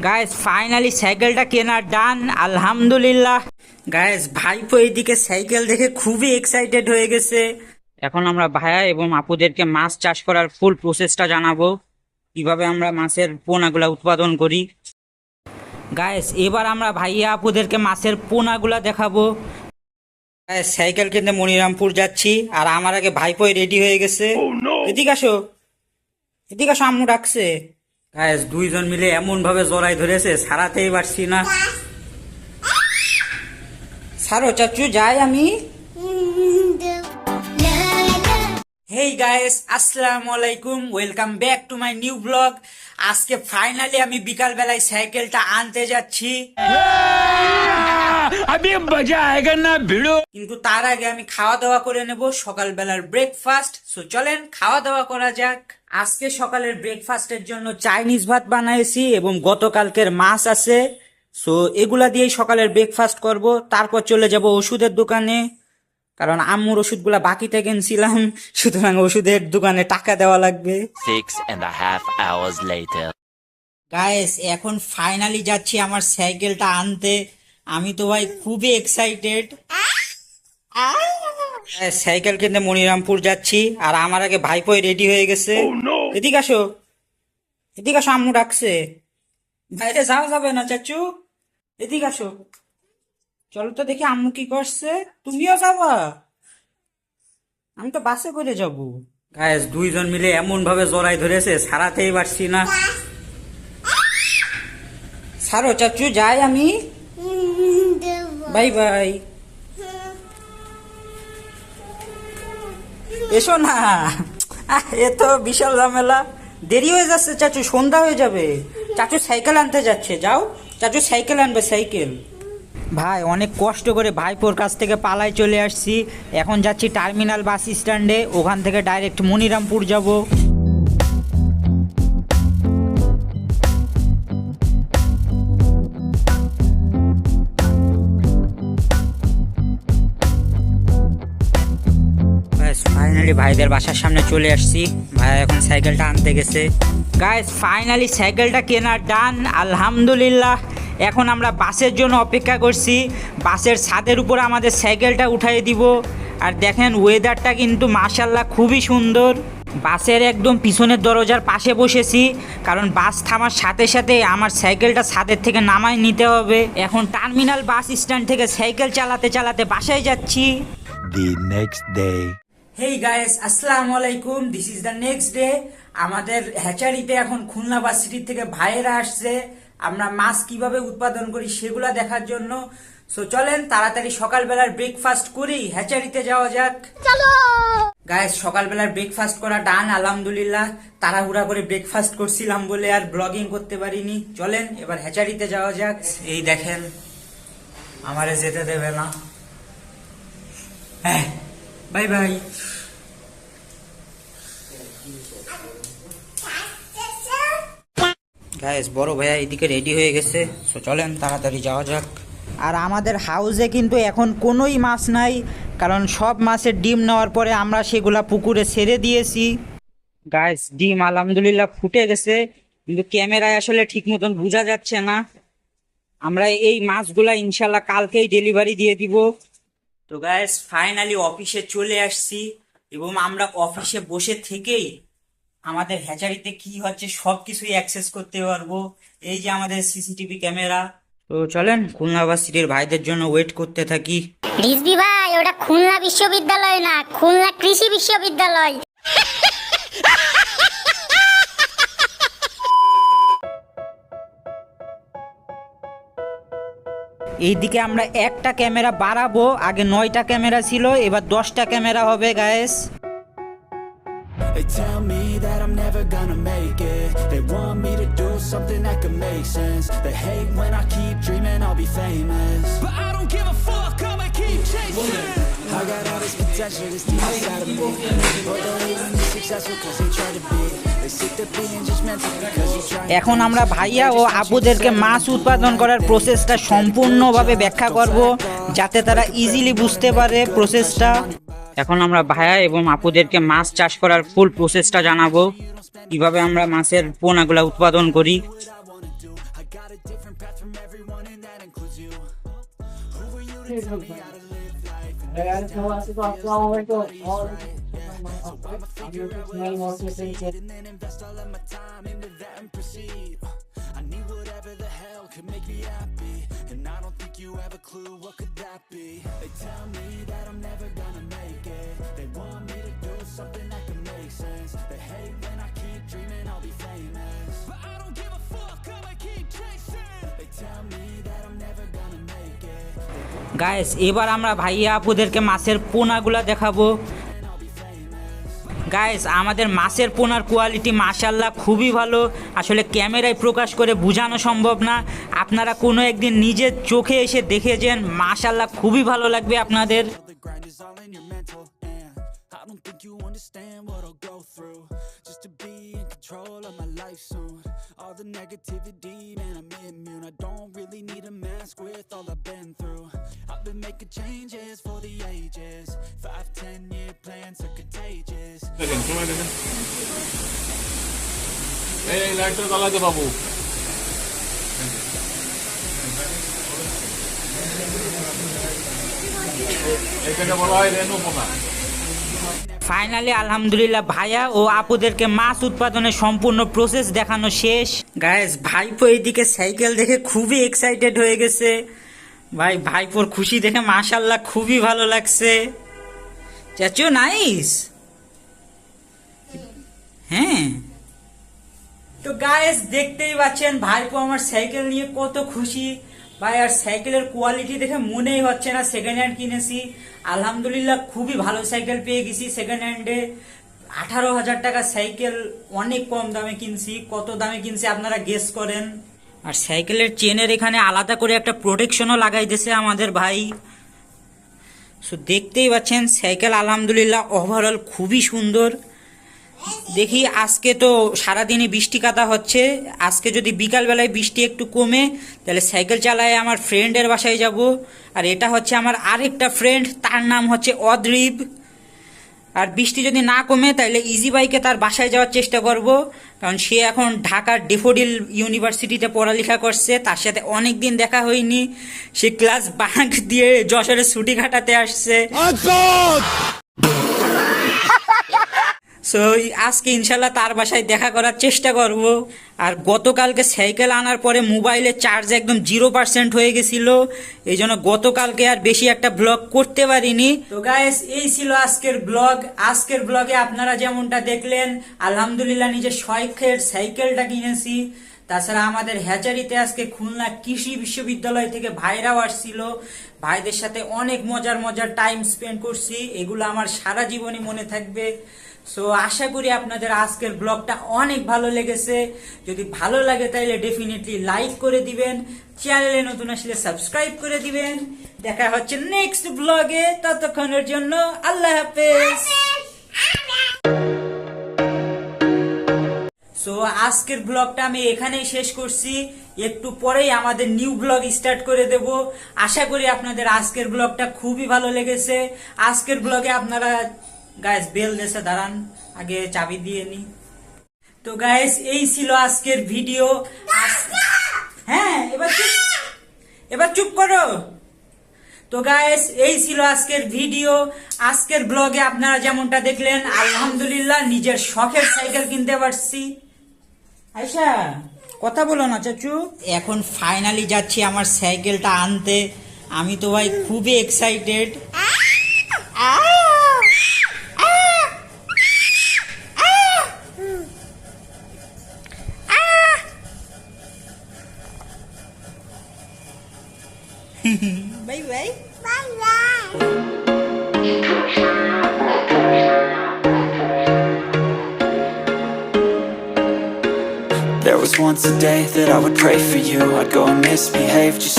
Guys finally সাইকেলটা কেনা ডান, আলহামদুলিল্লাহ। গাইস ভাইপো এইদিকে সাইকেল দেখে খুবই এক্সাইটেড হয়ে গেছে। এখন আমরা ভাইয়া এবং আপুদেরকে মাছ চাষ করার ফুল প্রসেসটা জানাবো, কিভাবে আমরা মাছের পোনাগুলা উৎপাদন করি। গাইস এবার আমরা ভাইয়া আপুদেরকে মাছের পোনাগুলা দেখাবো। গাইস সাইকেল কিনতে মনিরামপুর যাচ্ছি, আর আমার আগে ভাইপোই রেডি হয়ে গেছে। এদিকে আসো, এদিকে আসো, আম্মু ডাকছে। গাইস দুইজন মিলে এমন ভাবে জড়াই ধরেছে, সারাতেই পারছি না। সারো চাচু, যাই আমি। হেই গাইস, আসসালামু আলাইকুম, welcome back to my new blog. আজকে ফাইনালি আমি বিকাল বেলায় সাইকেলটা আনতে যাচ্ছি। কিন্তু তার আগে আমি খাওয়া দাওয়া করে নেব, সকালবেলার ব্রেকফাস্ট। সো চলেন খাওয়া দাওয়া করা যাক। আজকে সকালের ব্রেকফাস্টের জন্য চাইনিজ ভাত বানাইছি এবং গতকালকের মাছ আছে। সো এগুলা দিয়েই সকালের ব্রেকফাস্ট করব। তারপর চলে যাব ওষুধের দোকানে, কারণ আম্মুর ওষুধগুলা বাকিতে কিনছিলাম, সুতরাং ওষুধের দোকানে টাকা দেওয়া লাগবে। 6.5 hours later. গাইস এখন ফাইনালি যাচ্ছি আমার সাইকেলটা আনতে। আমি তো ভাই খুবই এক্সাইটেড। সাইকেল কিনতে মনিরামপুর যাচ্ছি, আর আমার আগে ভাইপোই রেডি হয়ে গেছে। এদিকে আসো, এদিকে আসো, আম্মু ডাকছে। বাইরে যাওয়া যাবে না চাচু, এদিকে আসো। চলো তো দেখি আম্মু কি করছে। তুমিও যাবা? আমি তো বাসে করে যাব। গাইস দুইজন মিলে এমন ভাবে জড়াই ধরেছে, সারাতেই পারছি না। সারো চাচু, যাই আমি। Bye bye. এসো না, এ তো বিশাল ঝামেলা। দেরি হয়ে যাচ্ছে চাচু, সন্ধ্যা হয়ে যাবে। চাচু সাইকেল আনতে যাচ্ছে, যাও। চাচু সাইকেল আনবে, সাইকেল। ভাই অনেক কষ্ট করে ভাইপোর কাছ থেকে পালাই চলে আসছি। এখন যাচ্ছি টার্মিনাল বাস স্ট্যান্ডে, ওখান থেকে ডাইরেক্ট মনিরামপুর যাব। ফাইনালি ভাইদের বাসার সামনে চলে আসছি। ভাই এখন সাইকেলটা আনতে গেছে। গাইস ফাইনালি সাইকেলটা কেনা ডান, আলহামদুলিল্লাহ। এখন আমরা বাসের জন্য অপেক্ষা করছি। বাসের ছাদের উপর আমাদের সাইকেলটা উঠাই দিব। আর দেখেন ওয়েদারটা কিন্তু মাশাআল্লাহ খুবই সুন্দর। বাসের একদম পিছনের দরজার পাশে বসেছি, কারণ বাস থামার সাথে সাথে আমার সাইকেলটা ছাদের থেকে নামায় নিতে হবে। এখন টার্মিনাল বাস স্ট্যান্ড থেকে সাইকেল চালাতে চালাতে বাসায় যাচ্ছি। The next day. Hey guys, আসসালামু আলাইকুম, this is the next day. আমাদের হ্যাচারিতে এখন খুলনা ভার্সিটি থেকে ভাইয়েরা আসছে। আমরা মাছ কিভাবে উৎপাদন করি সেগুলা দেখার জন্য। সো চলেন তাড়াতাড়ি সকালবেলার ব্রেকফাস্ট করি, হ্যাচারিতে যাওয়া যাক। চলো গাইস, সকালবেলার ব্রেকফাস্ট করা ডান, আলহামদুলিল্লাহ। তাড়াহুড়া করে ব্রেকফাস্ট করছিলাম বলে আর ব্লগিং করতে পারিনি। চলেন এবার হ্যাচারিতে যাওয়া যাক। এই দেখেন, আমারে যেতে দেবে না। হ্যাঁ, বাই বাই। গাইস বড় ভাইয়া এদিকে রেডি হয়ে গেছে। সো চলেন তাড়াতাড়ি যাওয়া যাক। আর আমাদের হাউসে কিন্তু এখন কোনোই মাছ নাই, কারণ সব মাছের ডিম নেওয়ার পরে আমরা সেগুলা পুকুরে ছেড়ে দিয়েছি। গাইস ডিম আলহামদুলিল্লাহ ফুটে গেছে, কিন্তু ক্যামেরায় আসলে ঠিক মতন বোঝা যাচ্ছে না। আমরা এই মাছগুলা ইনশাল্লাহ কালকেই ডেলিভারি দিয়ে দিব। তো গাইস ফাইনালি অফিসে চলে আসছি, এবং আমরা অফিসে বসে থেকেই আমাদের হ্যাচারিতে কি হচ্ছে সবকিছুই অ্যাক্সেস করতে পারবো। এই যে আমাদের সিসিটিভি ক্যামেরা। তো চলেন খুলনা ভার্সিটির ভাইদের জন্য ওয়েট করতে থাকি। রিজবি ভাই, ওটা খুলনা বিশ্ববিদ্যালয় না, খুলনা কৃষি বিশ্ববিদ্যালয়। এইদিকে আমরা একটা ক্যামেরা বাড়াবো, আগে 9টা ক্যামেরা ছিল, এবার 10টা ক্যামেরা হবে guys. They tell me that I'm never gonna make it. They want me to do something that could make sense. They hate when I keep dreaming I'll be famous, but I don't give a fuck, I'ma keep chasing. I got all this potential, this deep inside of me, but don't even be successful cause they try to be. They sick to being judgmental because you try. এখন আমরা ভাইয়া ও আপুদেরকে মাছ উৎপাদন করার প্রসেসটা সম্পূর্ণভাবে ব্যাখ্যা করব, যাতে তারা ইজিলি বুঝতে পারে প্রসেসটা। এখন আমরা ভাইয়া এবং আপুদেরকে মাছ চাষ করার ফুল প্রসেসটা জানাবো, কিভাবে আমরা মাছের পোনাগুলা উৎপাদন করি। a different path from everyone, and that includes you. Who are you to tell me how to live life? And next time it feels like nobody's right, yeah. So I'ma figure out what else to succeed, and then invest all of my time into that and proceed. I need whatever the hell could make me happy, and I don't think you have a clue what could that be. They tell me that I'm never gonna make it. They want me to do something that can make sense. They hate when I keep dreaming I'll be famous, but I don't give a fuck, I'ma keep chasing. They tell me that I'm never gonna make it. Guys এবার আমরা ভাইয়া আপুদেরকে মাছের পোনাগুলা দেখাবো। Guys আমাদের মাছের পোনার quality মাশাআল্লাহ খুবই ভালো, আসলে ক্যামেরায় প্রকাশ করে বোঝানো সম্ভব না। আপনারা কোনো একদিন নিজের চোখে এসে দেখে যান, মাশাআল্লাহ খুবই ভালো লাগবে আপনাদের। The grind is all in your mental, and I don't think you understand what I'll go through just to be in control of my life soon. All the negativity, man, I'm immune. I don't really need a mask with all I've been through. I've been making changes for the ages. 5-10 year plans are contagious. দেখেন সময় দেখেন, এই লাইটটা জ্বালাতে বাবু। এখানে বলা হয় রেনু পোনা। ফাইনালি আলহামদুলিল্লাহ ভাইয়া ও আপুদেরকে মাছ উৎপাদনের সম্পূর্ণ প্রসেস দেখানো শেষ। গাইস ভাইপো এইদিকে সাইকেল দেখে খুবই এক্সাইটেড হয়ে গেছে। ভাইপোর খুশি দেখে মাশাআল্লাহ খুবই ভালো লাগছে। চাচু নাইস। হ্যাঁ তো গাইস দেখতেই পাচ্ছেন ভাইপো আমার সাইকেল নিয়ে কত খুশি। ভাই আর সাইকেলের কোয়ালিটি দেখে মনেই হচ্ছে না সেকেন্ড হ্যান্ড কিনেছি। আলহামদুলিল্লাহ খুবই ভালো সাইকেল পেয়ে গেছি সেকেন্ড হ্যান্ডে। 18,000 টাকা সাইকেল, অনেক কম দামে কিনছি। কত দামে কিনছি আপনারা গেস করেন। আর সাইকেলের চেনের এখানে আলাদা করে একটা প্রোটেকশনও লাগাই দিয়েছে আমাদের ভাই। সো দেখতেই পাচ্ছেন সাইকেল আলহামদুলিল্লাহ ওভারঅল খুবই সুন্দর। দেখি আজকে তো সারাদিনই বৃষ্টি কাদা হচ্ছে, আজকে যদি বিকালবেলায় বৃষ্টি একটু কমে তাহলে সাইকেল চালায় আমার ফ্রেন্ডের বাসায় যাব। আর এটা হচ্ছে আমার আরেকটা ফ্রেন্ড, তার নাম হচ্ছে অদ্রিব। আর বৃষ্টি যদি না কমে তাহলে ইজি বাইকে তার বাসায় যাওয়ার চেষ্টা করব, কারণ সে এখন ঢাকার ডেফোডিল ইউনিভার্সিটিতে পড়ালেখা করছে। তার সাথে অনেক দিন দেখা হয়নি, সে ক্লাস বাঙ্ক দিয়ে যশোরে ছুটি কাটাতে আসছে। সো আজকে ইনশাল্লাহ তার বাসায় দেখা করার চেষ্টা করব। আর গতকালকে সাইকেল আনার পরে মোবাইলের চার্জ একদম 0% হয়ে গেছিল, এই জন্য গতকালকে আর বেশি একটা ব্লগ করতে পারিনি। তো গাইস এই ছিল আজকের ব্লগ। আজকের ব্লগে আপনারা যেমনটা দেখলেন আলহামদুলিল্লাহ নিজের শখের সাইকেলটা কিনেছি। তাছাড়া আমাদের হ্যাচারিতে আজকে খুলনা কৃষি বিশ্ববিদ্যালয় থেকে ভাইরাও আসছিল, ভাইদের সাথে অনেক মজার টাইম স্পেন্ড করছি, এগুলো আমার সারা জীবনই মনে থাকবে। সো আশা করি আপনাদের আজকের ব্লগটা অনেক ভালো লেগেছে। যদি ভালো লাগে তাহলে ডেফিনেটলি লাইক করে দিবেন, চ্যানেলে নতুন আসলে সাবস্ক্রাইব করে দিবেন। দেখা হচ্ছে নেক্সট ব্লগে, ততক্ষণের জন্য আল্লাহ হাফেজ। সো আজকের ব্লগটা আমি এখানেই শেষ করছি, একটু পরেই আমাদের নিউ ব্লগ স্টার্ট করে দেব। আশা করি আপনাদের আজকের ব্লগটা খুবই ভালো লেগেছে। আজকের ব্লগে আপনারা গাইস বেল দেশে দাঁড়ান, আগে চাবি দিয়ে নি। তো গাইস এই ছিল আজকের ভিডিও। হ্যাঁ এবার চুপ করো। তো গাইস এই ছিল আজকের ভিডিও। আজকের ব্লগে আপনারা যেমনটা দেখলেন আলহামদুলিল্লাহ নিজের শখের সাইকেল কিনতে পারছি। আয়শা কথা বলো না চাচু। এখন ফাইনালি যাচ্ছি আমার সাইকেলটা আনতে। আমি তো ভাই খুবই excited. Bye bye. Bye bye. There was once a day that I would pray for you. I'd go and misbehave just